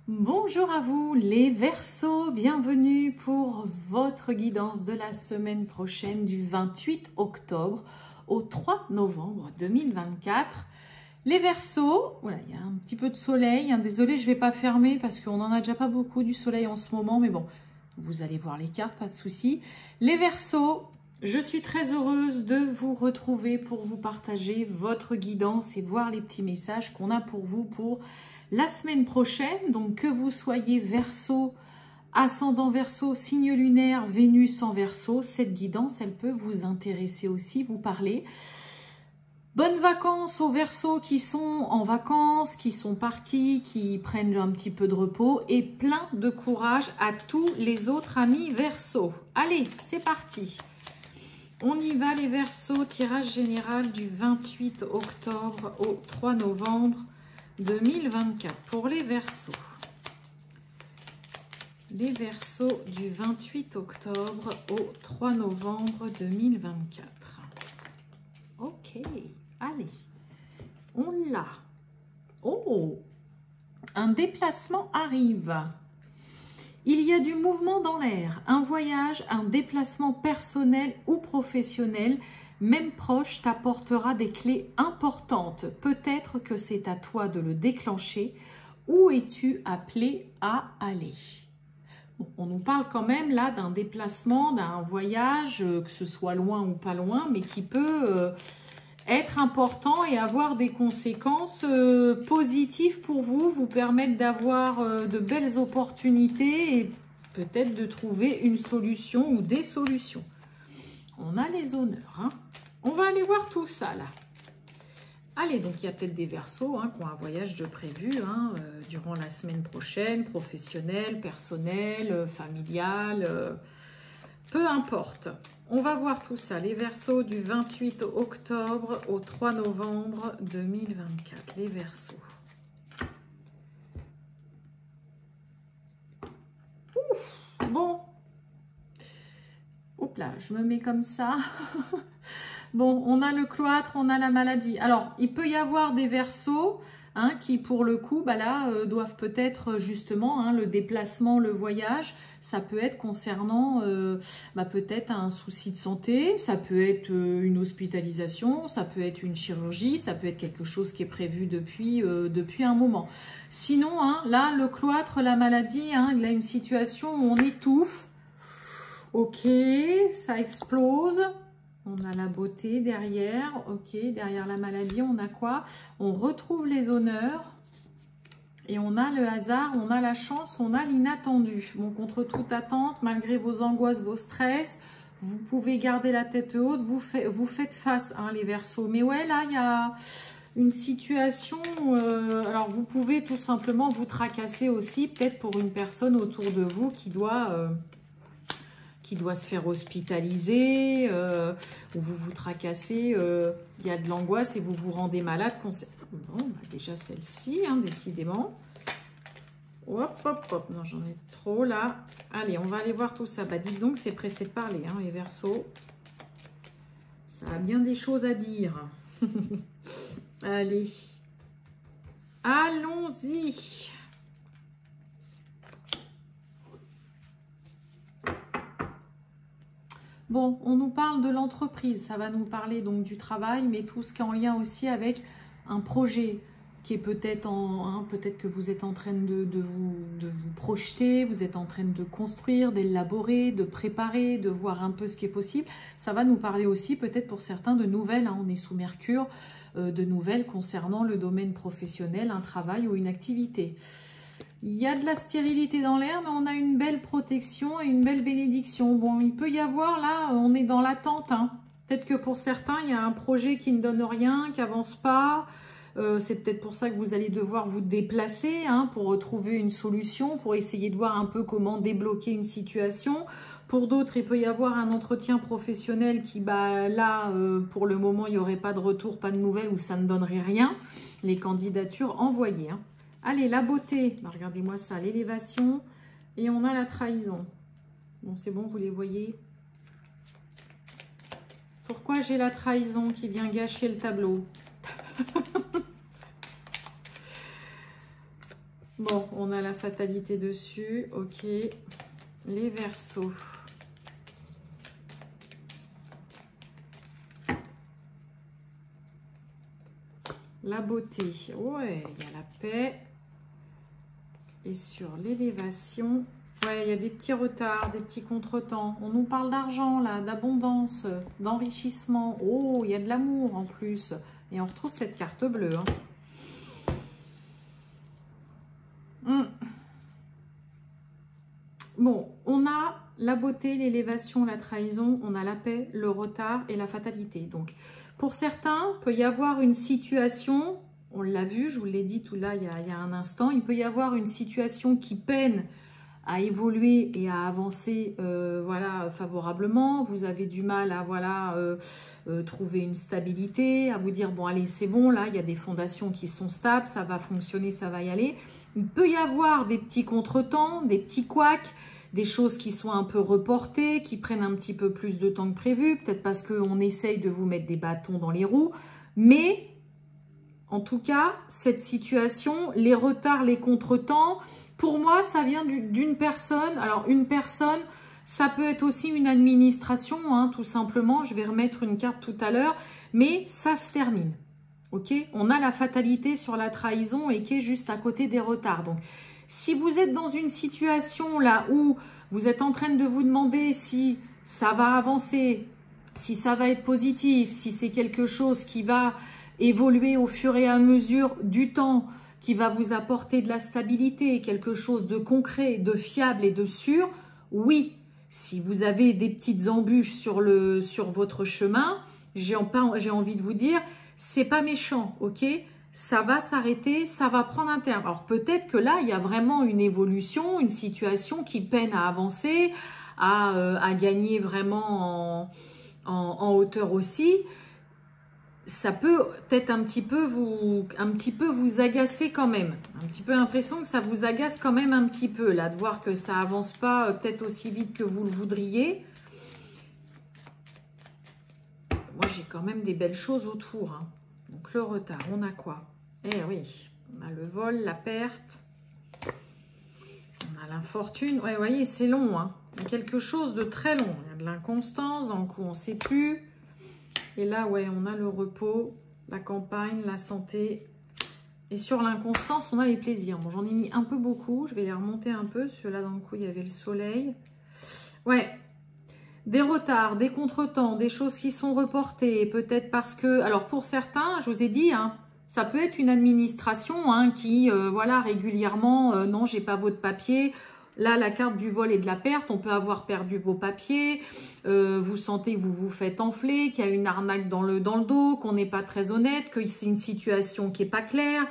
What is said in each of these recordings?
Bonjour à vous les Verseaux, bienvenue pour votre guidance de la semaine prochaine du 28 octobre au 3 novembre 2024. Les Verseaux, voilà, il y a un petit peu de soleil, hein, désolé je ne vais pas fermer parce qu'on n'en a déjà pas beaucoup du soleil en ce moment, mais bon, vous allez voir les cartes, pas de souci. Les Verseaux, je suis très heureuse de vous retrouver pour vous partager votre guidance et voir les petits messages qu'on a pour vous pour la semaine prochaine. Donc que vous soyez Verseau, ascendant Verseau, signe lunaire, Vénus en Verseau, cette guidance, elle peut vous intéresser aussi, vous parler. Bonnes vacances aux Verseaux qui sont en vacances, qui sont partis, qui prennent un petit peu de repos et plein de courage à tous les autres amis Verseaux. Allez, c'est parti. On y va les Verseaux, tirage général du 28 octobre au 3 novembre 2024 pour les Verseaux. Les Verseaux du 28 octobre au 3 novembre 2024. Ok, allez, on l'a. Oh, un déplacement arrive. Il y a du mouvement dans l'air, un voyage, un déplacement personnel ou professionnel, même proche, t'apportera des clés importantes. Peut-être que c'est à toi de le déclencher. Où es-tu appelé à aller? Bon, on nous parle quand même là d'un déplacement, d'un voyage, que ce soit loin ou pas loin, mais qui peut être important et avoir des conséquences positives pour vous, vous permettre d'avoir de belles opportunités et peut-être de trouver une solution ou des solutions. On a les honneurs, hein. On va aller voir tout ça là. Allez, donc il y a peut-être des Verseaux qui ont un voyage de prévu durant la semaine prochaine, professionnel, personnel, familial, peu importe. On va voir tout ça, les Verseaux du 28 octobre au 3 novembre 2024. Les Verseaux. Ouf, bon. Oups là, je me mets comme ça. Bon, on a le cloître, on a la maladie. Alors, il peut y avoir des Verseaux qui, pour le coup, doivent peut-être justement le déplacement, le voyage. Ça peut être concernant peut-être un souci de santé, ça peut être une hospitalisation, ça peut être une chirurgie, ça peut être quelque chose qui est prévu depuis un moment. Sinon, là, le cloître, la maladie, il y a une situation où on étouffe. Ok, ça explose. On a la beauté derrière, ok, derrière la maladie, on a quoi? On retrouve les honneurs et on a le hasard, on a la chance, on a l'inattendu. Bon, contre toute attente, malgré vos angoisses, vos stress, vous pouvez garder la tête haute, vous faites face, les Verseaux. Mais ouais, là, il y a une situation, alors vous pouvez tout simplement vous tracasser aussi, peut-être pour une personne autour de vous qui doit se faire hospitaliser, ou vous vous tracassez, il y a de l'angoisse et vous vous rendez malade. Bon, déjà celle-ci, décidément. Hop, hop, hop, non, j'en ai trop là. Allez, on va aller voir tout ça. Bah, dites donc, c'est pressé de parler, les Verseaux. Ça a bien des choses à dire. Allez, allons-y. Bon, on nous parle de l'entreprise, ça va nous parler donc du travail, mais tout ce qui est en lien aussi avec un projet qui est peut-être peut-être que vous êtes en train de vous projeter, vous êtes en train de construire, d'élaborer, de préparer, de voir un peu ce qui est possible. Ça va nous parler aussi peut-être pour certains de nouvelles, on est sous Mercure, de nouvelles concernant le domaine professionnel, un travail ou une activité. Il y a de la stérilité dans l'air, mais on a une belle protection et une belle bénédiction. Bon, il peut y avoir, là, on est dans l'attente. Peut-être que pour certains, il y a un projet qui ne donne rien, qui n'avance pas. C'est peut-être pour ça que vous allez devoir vous déplacer pour retrouver une solution, pour essayer de voir un peu comment débloquer une situation. Pour d'autres, il peut y avoir un entretien professionnel qui, pour le moment, il n'y aurait pas de retour, pas de nouvelles, ou ça ne donnerait rien. Les candidatures envoyées. Allez, la beauté, regardez-moi ça, l'élévation, et on a la trahison. Bon, c'est bon, vous les voyez. Pourquoi j'ai la trahison qui vient gâcher le tableau? Bon, on a la fatalité dessus. Ok. Les Verseaux. La beauté. Ouais, il y a la paix. Et sur l'élévation, ouais, il y a des petits retards, des petits contretemps. On nous parle d'argent, là, d'abondance, d'enrichissement. Oh, il y a de l'amour en plus. Et on retrouve cette carte bleue. Bon, on a la beauté, l'élévation, la trahison, on a la paix, le retard et la fatalité. Donc, pour certains, il peut y avoir une situation, on l'a vu, je vous l'ai dit tout là il y a un instant, il peut y avoir une situation qui peine à évoluer et à avancer voilà, favorablement. Vous avez du mal à voilà, trouver une stabilité, à vous dire, bon allez, c'est bon, là, il y a des fondations qui sont stables, ça va fonctionner, ça va y aller. Il peut y avoir des petits contretemps, des petits couacs, des choses qui sont un peu reportées, qui prennent un petit peu plus de temps que prévu, peut-être parce qu'on essaye de vous mettre des bâtons dans les roues. Mais, en tout cas, cette situation, les retards, les contretemps, pour moi, ça vient d'une personne. Alors, une personne, ça peut être aussi une administration, hein, tout simplement. Je vais remettre une carte tout à l'heure, mais ça se termine. Ok, on a la fatalité sur la trahison et qui est juste à côté des retards. Donc, si vous êtes dans une situation là où vous êtes en train de vous demander si ça va avancer, si ça va être positif, si c'est quelque chose qui va évoluer au fur et à mesure du temps, qui va vous apporter de la stabilité, quelque chose de concret, de fiable et de sûr, oui. Si vous avez des petites embûches sur votre chemin, j'ai envie de vous dire, c'est pas méchant, ok? Ça va s'arrêter, ça va prendre un terme. Alors peut-être que là, il y a vraiment une évolution, une situation qui peine à avancer, à gagner vraiment en hauteur aussi. Ça peut peut-être un petit peu vous agacer quand même. Un petit peu l'impression que ça vous agace quand même un petit peu, là, de voir que ça avance pas peut-être aussi vite que vous le voudriez. Moi, j'ai quand même des belles choses autour. Hein. Donc, le retard, on a quoi? Eh oui, on a le vol, la perte. On a l'infortune. Ouais, vous voyez, c'est long. Hein. Il y a quelque chose de très long. Il y a de l'inconstance, dans le coup, on ne sait plus. Et là, ouais, on a le repos, la campagne, la santé. Et sur l'inconstance, on a les plaisirs. Bon, j'en ai mis un peu beaucoup. Je vais les remonter un peu. Ceux-là, dans le coup, il y avait le soleil. Ouais. Des retards, des contretemps, des choses qui sont reportées, peut-être parce que... Alors, pour certains, je vous ai dit, hein, ça peut être une administration hein, qui, voilà, régulièrement, non, j'ai pas votre papier. Là, la carte du vol et de la perte, on peut avoir perdu vos papiers. Vous sentez que vous vous faites enfler, qu'il y a une arnaque dans le dos, qu'on n'est pas très honnête, que c'est une situation qui n'est pas claire.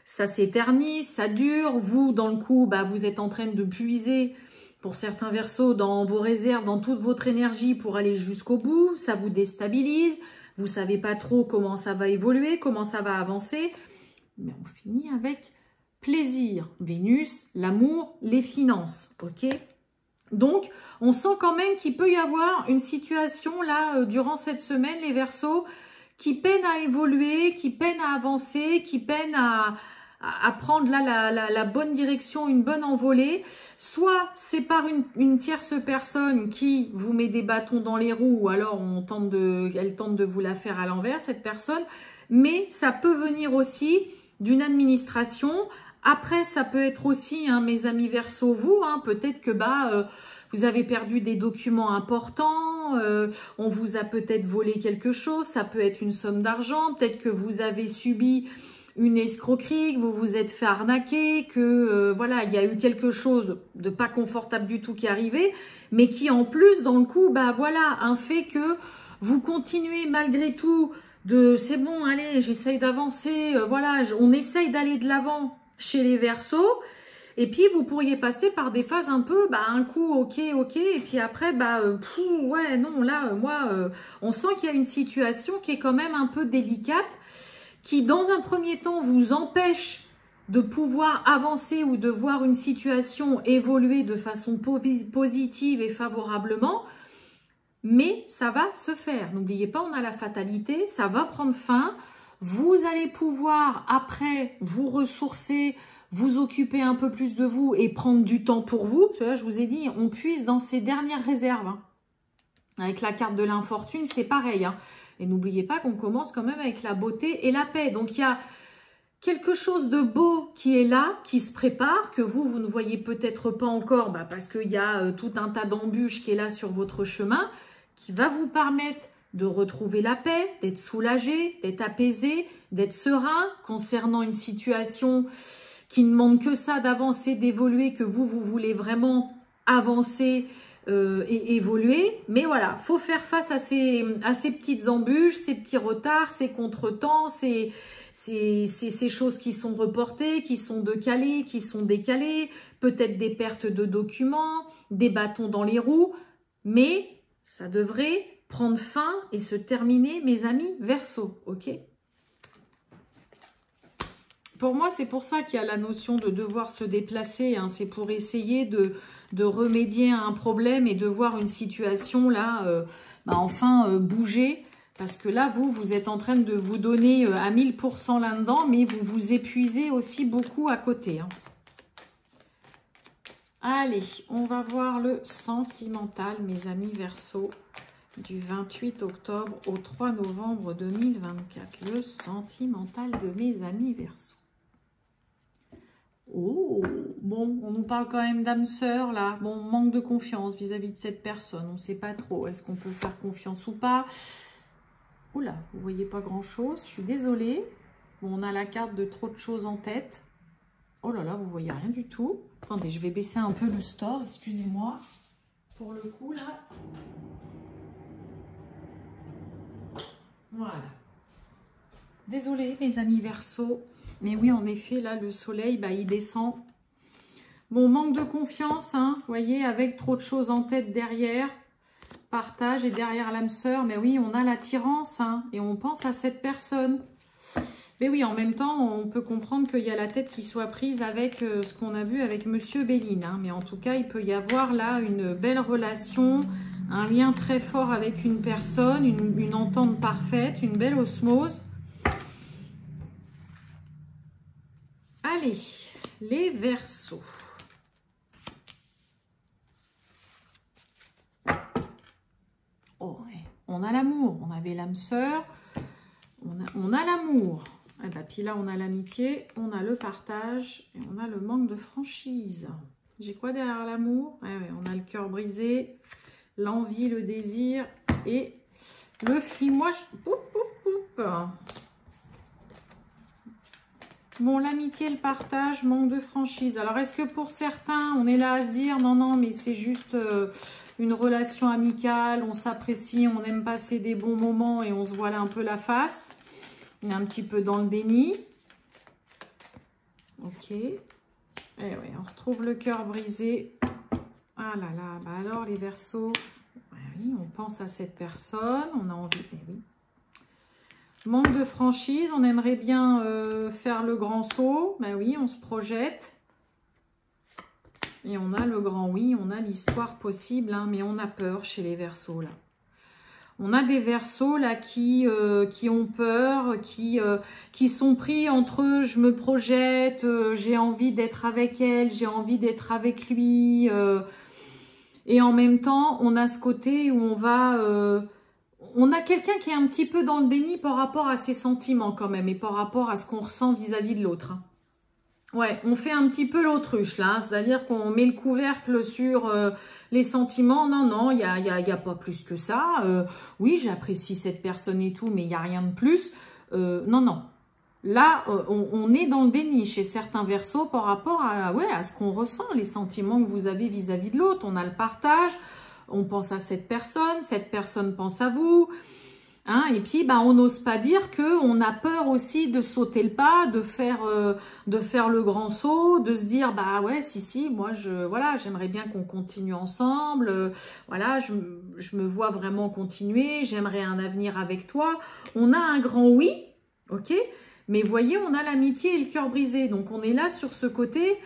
Ça s'éternise, ça dure. Vous, dans le coup, bah, vous êtes en train de puiser... Pour certains Verseaux, dans vos réserves, dans toute votre énergie pour aller jusqu'au bout, ça vous déstabilise, vous ne savez pas trop comment ça va évoluer, comment ça va avancer. Mais on finit avec plaisir, Vénus, l'amour, les finances, ok? Donc, on sent quand même qu'il peut y avoir une situation là, durant cette semaine, les Verseaux, qui peinent à évoluer, qui peinent à avancer, qui peinent à prendre là la bonne direction, une bonne envolée. Soit c'est par une tierce personne qui vous met des bâtons dans les roues, ou alors elle tente de vous la faire à l'envers, cette personne. Mais ça peut venir aussi d'une administration. Après, ça peut être aussi, hein, mes amis Verseaux, vous, hein, peut-être que vous avez perdu des documents importants, on vous a peut-être volé quelque chose, ça peut être une somme d'argent, peut-être que vous avez subi une escroquerie, que vous vous êtes fait arnaquer, que voilà, il y a eu quelque chose de pas confortable du tout qui est arrivé, mais qui en plus, dans le coup, bah voilà, un fait que vous continuez malgré tout de c'est bon, allez, j'essaye d'avancer, voilà, on essaye d'aller de l'avant chez les Verseaux, et puis vous pourriez passer par des phases un peu, un coup, ok, et puis après, ouais, non, là, moi, on sent qu'il y a une situation qui est quand même un peu délicate, qui dans un premier temps vous empêche de pouvoir avancer ou de voir une situation évoluer de façon positive et favorablement, mais ça va se faire. N'oubliez pas, on a la fatalité, ça va prendre fin, vous allez pouvoir après vous ressourcer, vous occuper un peu plus de vous et prendre du temps pour vous. Parce que là, je vous ai dit, on puise dans ses dernières réserves. Hein. Avec la carte de l'infortune, c'est pareil. Hein. Et n'oubliez pas qu'on commence quand même avec la beauté et la paix. Donc, il y a quelque chose de beau qui est là, qui se prépare, que vous ne voyez peut-être pas encore parce qu'il y a tout un tas d'embûches qui est là sur votre chemin, qui va vous permettre de retrouver la paix, d'être soulagé, d'être apaisé, d'être serein concernant une situation qui ne demande que ça, d'avancer, d'évoluer, que vous voulez vraiment avancer et évoluer. Mais voilà, faut faire face à ces petites embûches, ces petits retards, ces contretemps, ces choses qui sont reportées, qui sont décalées, peut-être des pertes de documents, des bâtons dans les roues, mais ça devrait prendre fin et se terminer, mes amis Verseau, ok? Pour moi, c'est pour ça qu'il y a la notion de devoir se déplacer, hein. C'est pour essayer de remédier à un problème et de voir une situation là, enfin bouger. Parce que là, vous êtes en train de vous donner à 1000% là-dedans, mais vous vous épuisez aussi beaucoup à côté. Hein. Allez, on va voir le sentimental, mes amis Verseau, du 28 octobre au 3 novembre 2024. Le sentimental de mes amis Verseau. Oh, bon, on nous parle quand même d'âme sœur, là. Bon, manque de confiance vis-à-vis de cette personne. On ne sait pas trop. Est-ce qu'on peut faire confiance ou pas? Oula, vous voyez pas grand-chose. Je suis désolée. Bon, on a la carte de trop de choses en tête. Oh là là, vous voyez rien du tout. Attendez, je vais baisser un peu le store. Excusez-moi. Pour le coup, là. Voilà. Désolée, mes amis Verseau. Mais oui, en effet, là, le soleil, il descend. Bon, manque de confiance, hein. Vous voyez, avec trop de choses en tête derrière. Partage et derrière l'âme sœur. Mais oui, on a l'attirance, hein. Et on pense à cette personne. Mais oui, en même temps, on peut comprendre qu'il y a la tête qui soit prise avec ce qu'on a vu avec Monsieur Béline. Hein. Mais en tout cas, il peut y avoir là une belle relation, un lien très fort avec une personne, une entente parfaite, une belle osmose. Allez, les Verseaux. Oh, ouais. On a l'amour, on avait l'âme sœur, on a l'amour. Et puis là, on a l'amitié, on a le partage et on a le manque de franchise. J'ai quoi derrière l'amour? Ouais, on a le cœur brisé, l'envie, le désir et le fuimoche. Bon, l'amitié, le partage, manque de franchise. Alors, est-ce que pour certains, on est là à se dire, non, mais c'est juste une relation amicale, on s'apprécie, on aime passer des bons moments et on se voile un peu la face. On est un petit peu dans le déni. Ok. Et oui, on retrouve le cœur brisé. Ah là là, alors les Verseaux, oui, on pense à cette personne, on a envie, oui. Manque de franchise, on aimerait bien faire le grand saut. Oui, on se projette. Et on a le grand oui, on a l'histoire possible, hein, mais on a peur chez les Verseaux, là. On a des Verseaux, là, qui ont peur, qui sont pris entre eux, je me projette, j'ai envie d'être avec elle, j'ai envie d'être avec lui. Et en même temps, on a ce côté où on va... on a quelqu'un qui est un petit peu dans le déni par rapport à ses sentiments quand même et par rapport à ce qu'on ressent vis-à-vis de l'autre. Hein. Ouais, on fait un petit peu l'autruche là, c'est-à-dire qu'on met le couvercle sur les sentiments. Non, il y a pas plus que ça. Oui, j'apprécie cette personne et tout, mais il n'y a rien de plus. Non. Là, on est dans le déni chez certains Verseaux par rapport à ce qu'on ressent, les sentiments que vous avez vis-à-vis de l'autre. On a le partage. On pense à cette personne pense à vous, hein, et puis on n'ose pas dire qu'on a peur aussi de sauter le pas, de faire le grand saut, de se dire ouais si moi j'aimerais bien qu'on continue ensemble, voilà je me vois vraiment continuer, j'aimerais un avenir avec toi. On a un grand oui, ok, mais voyez on a l'amitié et le cœur brisé, donc on est là sur ce côté.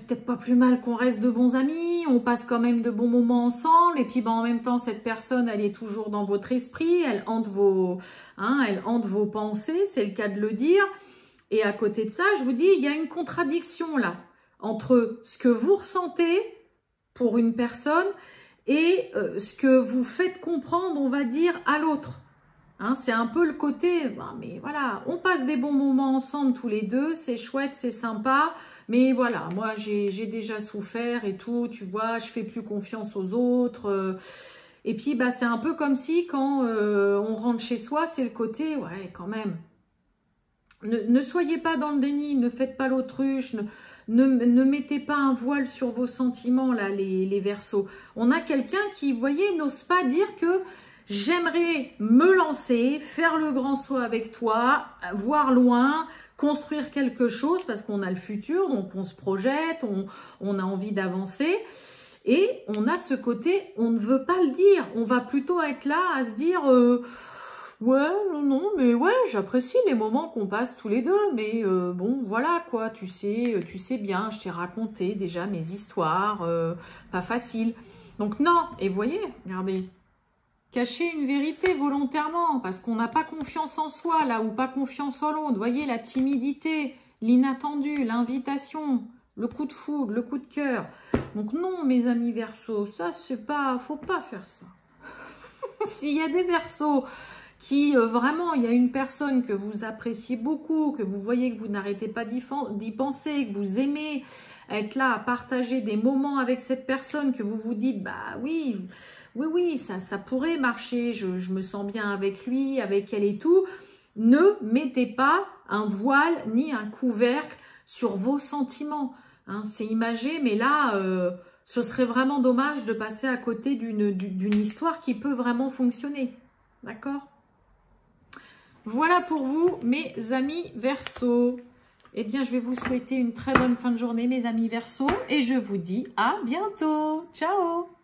Peut-être pas plus mal qu'on reste de bons amis, on passe quand même de bons moments ensemble, et puis en même temps, cette personne, elle est toujours dans votre esprit, elle hante vos pensées, c'est le cas de le dire. Et à côté de ça, je vous dis, il y a une contradiction là, entre ce que vous ressentez pour une personne et ce que vous faites comprendre, on va dire, à l'autre. Hein, c'est un peu le côté, ben, mais voilà, on passe des bons moments ensemble tous les deux, c'est chouette, c'est sympa, mais voilà, moi j'ai déjà souffert et tout, tu vois, je fais plus confiance aux autres. Et puis, bah, c'est un peu comme si quand on rentre chez soi, c'est le côté, ouais, quand même. Ne soyez pas dans le déni, ne faites pas l'autruche, ne mettez pas un voile sur vos sentiments, là, les Verseaux. On a quelqu'un qui, vous voyez, n'ose pas dire que j'aimerais me lancer, faire le grand saut avec toi, voir loin, construire quelque chose, parce qu'on a le futur, donc on se projette, on a envie d'avancer. Et on a ce côté, on ne veut pas le dire. On va plutôt être là à se dire... ouais, non, mais ouais, j'apprécie les moments qu'on passe tous les deux, mais bon, voilà quoi, tu sais bien, je t'ai raconté déjà mes histoires, pas facile. Donc non, et vous voyez, regardez, cacher une vérité volontairement, parce qu'on n'a pas confiance en soi, là, ou pas confiance en l'autre, vous voyez, la timidité, l'inattendu, l'invitation, le coup de foudre, le coup de cœur. Donc non, mes amis Verseaux, ça, c'est pas, faut pas faire ça. S'il y a des Verseaux qui vraiment, il y a une personne que vous appréciez beaucoup, que vous voyez que vous n'arrêtez pas d'y penser, que vous aimez être là à partager des moments avec cette personne, que vous vous dites, bah oui, ça pourrait marcher, je me sens bien avec lui, avec elle et tout. Ne mettez pas un voile ni un couvercle sur vos sentiments. Hein, c'est imagé, mais là, ce serait vraiment dommage de passer à côté d'une histoire qui peut vraiment fonctionner. D'accord ? Voilà pour vous, mes amis Verseaux. Eh bien, je vais vous souhaiter une très bonne fin de journée, mes amis Verseaux. Et je vous dis à bientôt. Ciao!